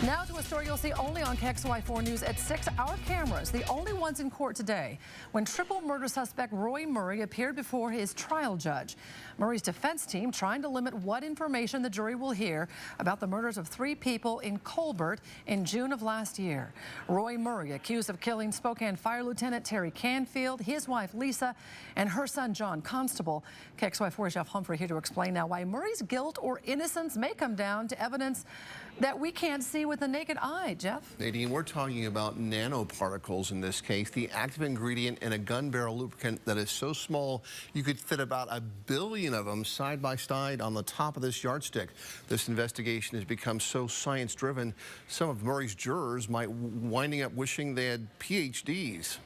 Now to a story you'll see only on KXLY4 News at 6. Our cameras, the only ones in court today, when triple murder suspect Roy Murry appeared before his trial judge. Murray's defense team trying to limit what information the jury will hear about the murders of 3 people in Colbert in June of last year. Roy Murry, accused of killing Spokane Fire Lieutenant Terry Canfield, his wife Lisa, and her son John Constable. KXLY4's Jeff Humphrey here to explain now why Murray's guilt or innocence may come down to evidence that we can't see with the naked eye. Jeff? Nadine, we're talking about nanoparticles in this case, the active ingredient in a gun barrel lubricant that is so small you could fit about 1 billion of them side by side on the top of this yardstick. This investigation has become so science-driven, some of Murray's jurors might winding up wishing they had PhDs.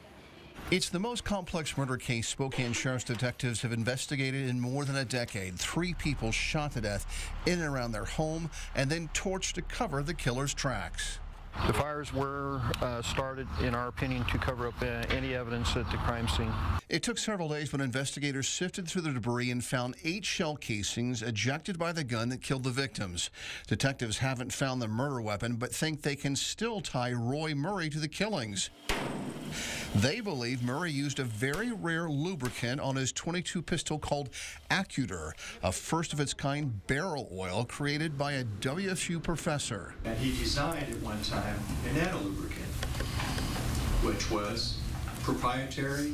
It's the most complex murder case Spokane Sheriff's detectives have investigated in more than a decade. 3 people shot to death in and around their home and then torched to cover the killer's tracks. The fires were started, in our opinion, to cover up any evidence at the crime scene. It took several days when investigators sifted through the debris and found 8 shell casings ejected by the gun that killed the victims. Detectives haven't found the murder weapon, but think they can still tie Roy Murry to the killings. They believe Murray used a very rare lubricant on his .22 pistol called Accudur, a first-of-its-kind barrel oil created by a WSU professor. And he designed at one time a nano-lubricant, which was proprietary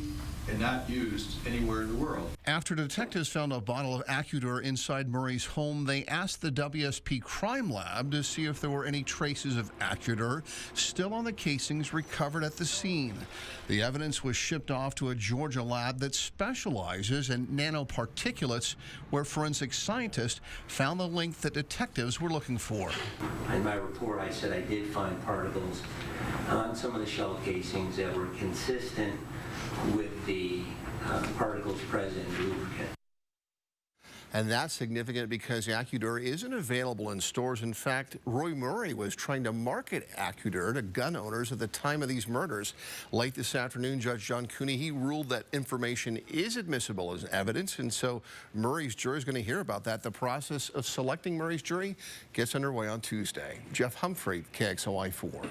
and not used anywhere in the world. After detectives found a bottle of Accudur inside Murray's home, they asked the WSP Crime Lab to see if there were any traces of Accudur still on the casings recovered at the scene. The evidence was shipped off to a Georgia lab that specializes in nanoparticulates, where forensic scientists found the link that detectives were looking for. In my report, I said I did find particles on some of the shell casings that were consistent with the particles present in the lubricant. And that's significant because Accudur isn't available in stores. In fact, Roy Murry was trying to market Accudur to gun owners at the time of these murders. Late this afternoon, Judge John Cooney, he ruled that information is admissible as evidence, and so Murray's jury is going to hear about that. The process of selecting Murray's jury gets underway on Tuesday. Jeff Humphrey, KXLY4.